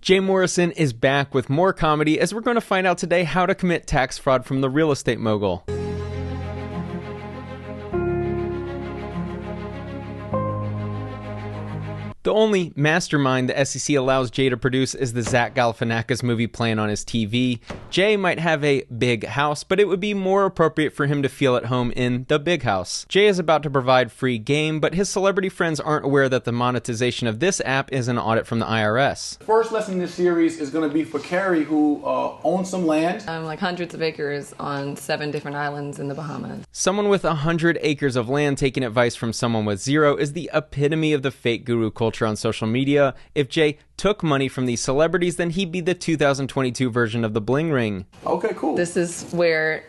Jay Morrison is back with more comedy as we're going to find out today how to commit tax fraud from the real estate mogul. The only mastermind the SEC allows Jay to produce is the Zach Galifianakis movie playing on his TV. Jay might have a big house, but it would be more appropriate for him to feel at home in the big house. Jay is about to provide free game, but his celebrity friends aren't aware that the monetization of this app is an audit from the IRS. The first lesson in this series is going to be for Carrie, who owns some land. Like hundreds of acres on 7 different islands in the Bahamas. Someone with 100 acres of land taking advice from someone with 0 is the epitome of the fake guru culture on social media. If Jay took money from these celebrities, then he'd be the 2022 version of the bling ring. Okay, cool. This is where,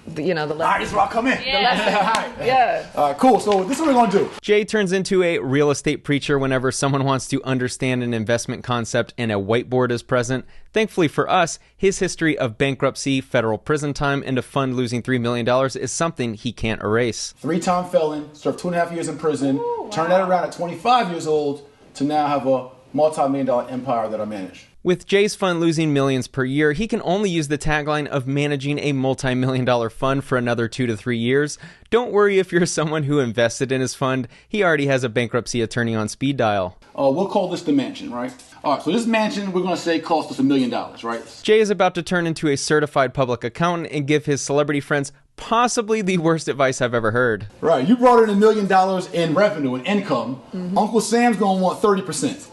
the lesson. All right, this is where I come in. Yeah. Yeah. All right, cool. So this is what we're going to do. Jay turns into a real estate preacher whenever someone wants to understand an investment concept and a whiteboard is present. Thankfully for us, his history of bankruptcy, federal prison time, and a fund losing $3 million is something he can't erase. 3-time felon, served 2.5 years in prison, turned that around at 25 years old to now have a multi-million-dollar empire that I manage. With Jay's fund losing millions per year, he can only use the tagline of managing a multi-million-dollar fund for another 2 to 3 years. Don't worry if you're someone who invested in his fund. He already has a bankruptcy attorney on speed dial. We'll call this the mansion, right? All right, so this mansion, we're going to say, cost us $1 million, right? Jay is about to turn into a certified public accountant and give his celebrity friends possibly the worst advice I've ever heard. Right, you brought in $1 million in revenue and income. Mm-hmm. Uncle Sam's going to want 30%.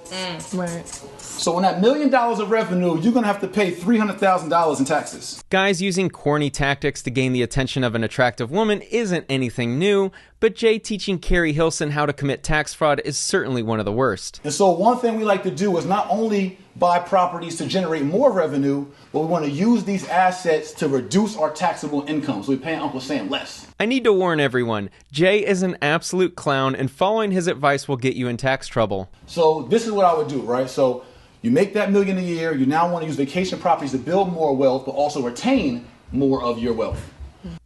Right. So on that $1 million of revenue, you're going to have to pay $300,000 in taxes. Guys using corny tactics to gain the attention of an attractive woman isn't anything new, but Jay teaching Carrie Hilson how to commit tax fraud is certainly one of the worst. And so one thing we like to do is not only buy properties to generate more revenue, but we want to use these assets to reduce our taxable income, so we pay Uncle Sam less. I need to warn everyone, Jay is an absolute clown, and following his advice will get you in tax trouble. So this is what I would do, right? So you make that $1 million a year, you now want to use vacation properties to build more wealth, but also retain more of your wealth.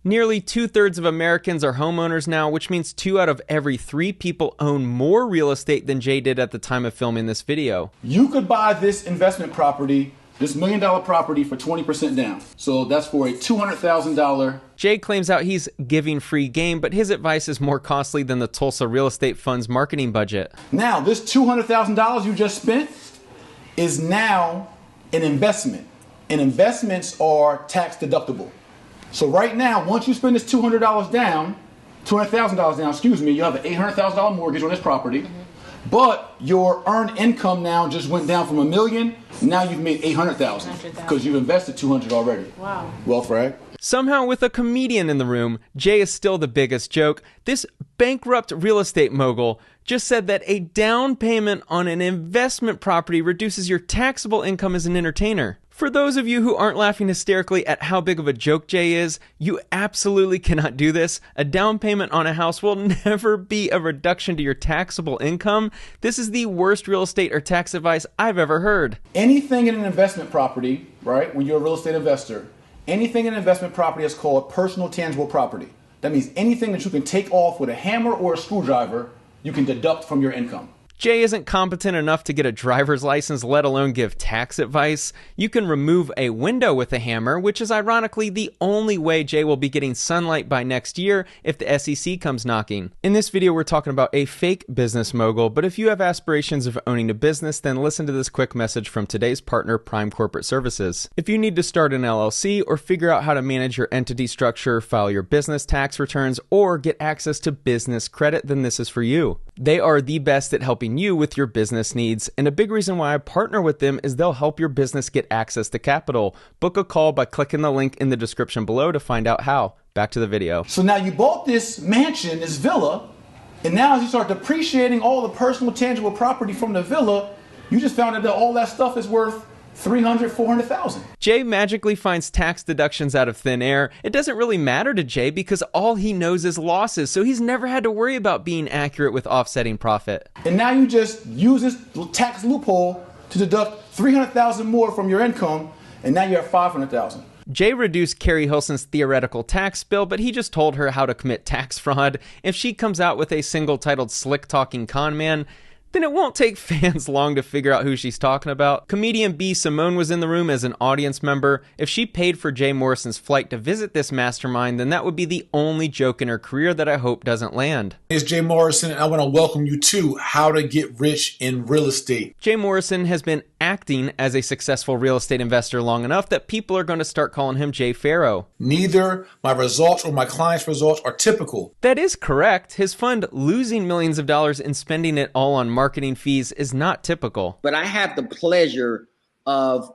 Nearly 2/3 of Americans are homeowners now, which means 2 out of every 3 people own more real estate than Jay did at the time of filming this video. You could buy this investment property, this $1 million property, for 20% down. So that's for a $200,000. Jay claims out he's giving free game, but his advice is more costly than the Tulsa Real Estate Fund's marketing budget. Now, this $200,000 you just spent is now an investment. And investments are tax deductible. So right now, once you spend this $200,000 down, you have an $800,000 mortgage on this property, but your earned income now just went down from $1 million. Now you've made $800,000 because you've invested $200 already. Wow. Wealth, right? Somehow, with a comedian in the room, Jay is still the biggest joke. This bankrupt real estate mogul just said that a down payment on an investment property reduces your taxable income as an entertainer. For those of you who aren't laughing hysterically at how big of a joke Jay is, you absolutely cannot do this. A down payment on a house will never be a reduction to your taxable income. This is the worst real estate or tax advice I've ever heard. Anything in an investment property, right, when you're a real estate investor, anything in an investment property is called personal tangible property. That means anything that you can take off with a hammer or a screwdriver, you can deduct from your income. Jay isn't competent enough to get a driver's license, let alone give tax advice. You can remove a window with a hammer, which is ironically the only way Jay will be getting sunlight by next year if the SEC comes knocking. In this video, we're talking about a fake business mogul, but if you have aspirations of owning a business, then listen to this quick message from today's partner, Prime Corporate Services. If you need to start an LLC or figure out how to manage your entity structure, file your business tax returns, or get access to business credit, then this is for you. They are the best at helping you with your business needs, and a big reason why I partner with them is they'll help your business get access to capital. Book a call by clicking the link in the description below to find out how. Back to the video. So now you bought this mansion, this villa, and now as you start depreciating all the personal tangible property from the villa, you just found out that all that stuff is worth $300,000, $400,000. Jay magically finds tax deductions out of thin air. It doesn't really matter to Jay because all he knows is losses, so he's never had to worry about being accurate with offsetting profit. And now you just use this tax loophole to deduct $300,000 more from your income, and now you're at $500,000. Jay reduced Carrie Hilson's theoretical tax bill, but he just told her how to commit tax fraud. If she comes out with a single titled Slick Talking Con Man, then it won't take fans long to figure out who she's talking about. Comedian B. Simone was in the room as an audience member. If she paid for Jay Morrison's flight to visit this mastermind, then that would be the only joke in her career that I hope doesn't land. It's Jay Morrison, and I want to welcome you to How to Get Rich in Real Estate. Jay Morrison has been acting as a successful real estate investor long enough that people are going to start calling him Jay Pharoah. Neither my results or my clients' results are typical. That is correct. His fund losing millions of dollars and spending it all on marketing fees is not typical. But I have the pleasure of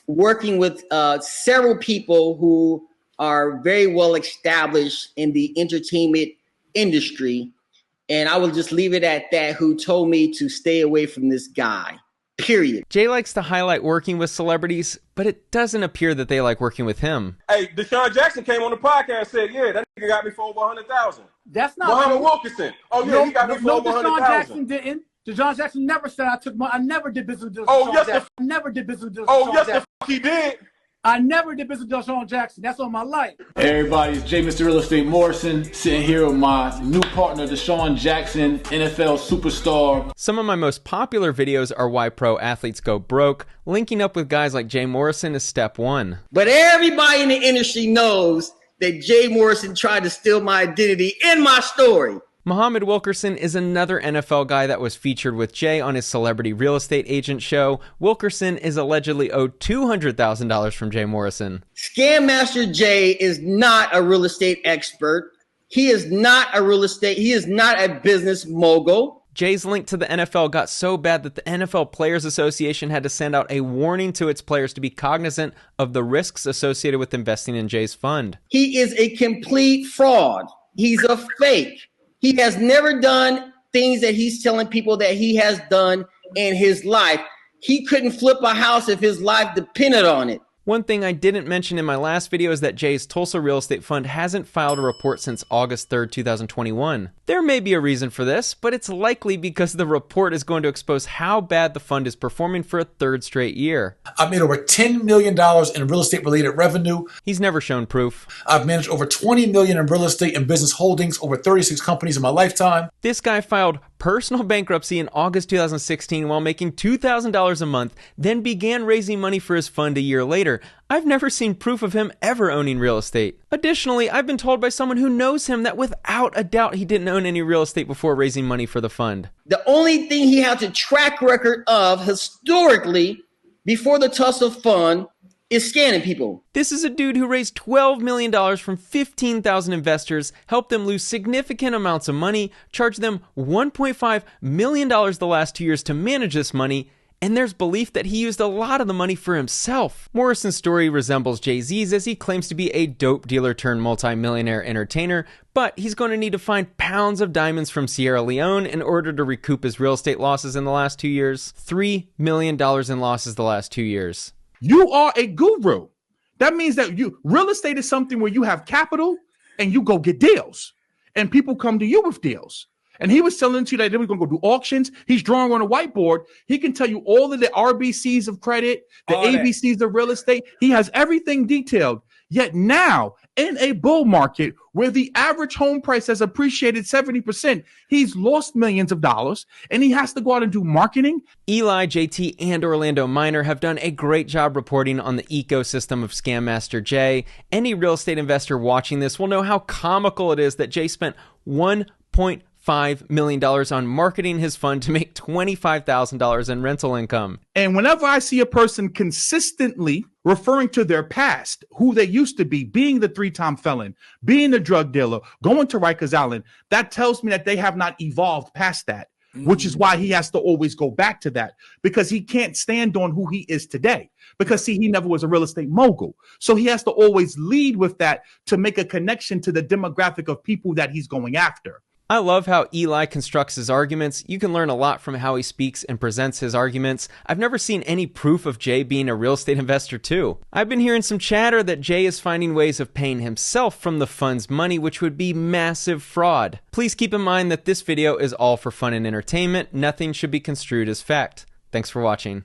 working with several people who are very well established in the entertainment industry. And I will just leave it at that, who told me to stay away from this guy. Period. Jay likes to highlight working with celebrities, but it doesn't appear that they like working with him. Hey, Deshaun Jackson came on the podcast and said, yeah, that nigga got me for over 100,000. That's not Muhammad true. Wilkerson. Oh, yeah, he got me for over Deshaun 100,000. Jackson didn't. Deshaun Jackson never said I took money. I never did business with Deshaun Oh, yes, Jackson. I never did business with Deshaun Oh, yes, Jackson. the fuck he did. I never did business with Deshaun Jackson. That's on my life. Hey everybody, it's Jay Mr. Real Estate Morrison, sitting here with my new partner, Deshaun Jackson, NFL superstar. Some of my most popular videos are why pro athletes go broke. Linking up with guys like Jay Morrison is step one. But everybody in the industry knows that Jay Morrison tried to steal my identity in my story. Muhammad Wilkerson is another NFL guy that was featured with Jay on his celebrity real estate agent show. Wilkerson is allegedly owed $200,000 from Jay Morrison. Scam Master Jay is not a real estate expert. He is not a business mogul. Jay's link to the NFL got so bad that the NFL Players Association had to send out a warning to its players to be cognizant of the risks associated with investing in Jay's fund. He is a complete fraud. He's a fake. He has never done things that he's telling people that he has done in his life. He couldn't flip a house if his life depended on it. One thing I didn't mention in my last video is that Jay's Tulsa Real Estate Fund hasn't filed a report since August 3rd, 2021. There may be a reason for this, but it's likely because the report is going to expose how bad the fund is performing for a third straight year. I've made over $10 million in real estate related revenue. He's never shown proof. I've managed over $20 million in real estate and business holdings, over 36 companies in my lifetime. This guy filed personal bankruptcy in August 2016 while making $2,000 a month, then began raising money for his fund a year later. I've never seen proof of him ever owning real estate. Additionally, I've been told by someone who knows him that without a doubt he didn't own any real estate before raising money for the fund. The only thing he has a track record of historically before the Tulsa Fund is scamming people. This is a dude who raised $12 million from 15,000 investors, helped them lose significant amounts of money, charged them $1.5 million the last 2 years to manage this money, and there's belief that he used a lot of the money for himself. Morrison's story resembles Jay-Z's as he claims to be a dope dealer turned multi-millionaire entertainer, but he's going to need to find pounds of diamonds from Sierra Leone in order to recoup his real estate losses in the last 2 years. $3 million in losses the last 2 years. You are a guru. That means that real estate is something where you have capital and you go get deals, and people come to you with deals. And he was telling you that they were going to go do auctions. He's drawing on a whiteboard. He can tell you all of the RBCs of credit, the ABCs of real estate. He has everything detailed. Yet now, in a bull market where the average home price has appreciated 70%, he's lost millions of dollars, and he has to go out and do marketing. Eli, JT, and Orlando Minor have done a great job reporting on the ecosystem of Scam Master Jay. Any real estate investor watching this will know how comical it is that Jay spent $1.5 million on marketing his fund to make $25,000 in rental income. And whenever I see a person consistently referring to their past, who they used to be, being the 3-time felon, being a drug dealer, going to Rikers Island, that tells me that they have not evolved past that, which is why he has to always go back to that, because he can't stand on who he is today. Because, see, he never was a real estate mogul. So he has to always lead with that to make a connection to the demographic of people that he's going after. I love how Eli constructs his arguments. You can learn a lot from how he speaks and presents his arguments. I've never seen any proof of Jay being a real estate investor too. I've been hearing some chatter that Jay is finding ways of paying himself from the fund's money, which would be massive fraud. Please keep in mind that this video is all for fun and entertainment. Nothing should be construed as fact. Thanks for watching.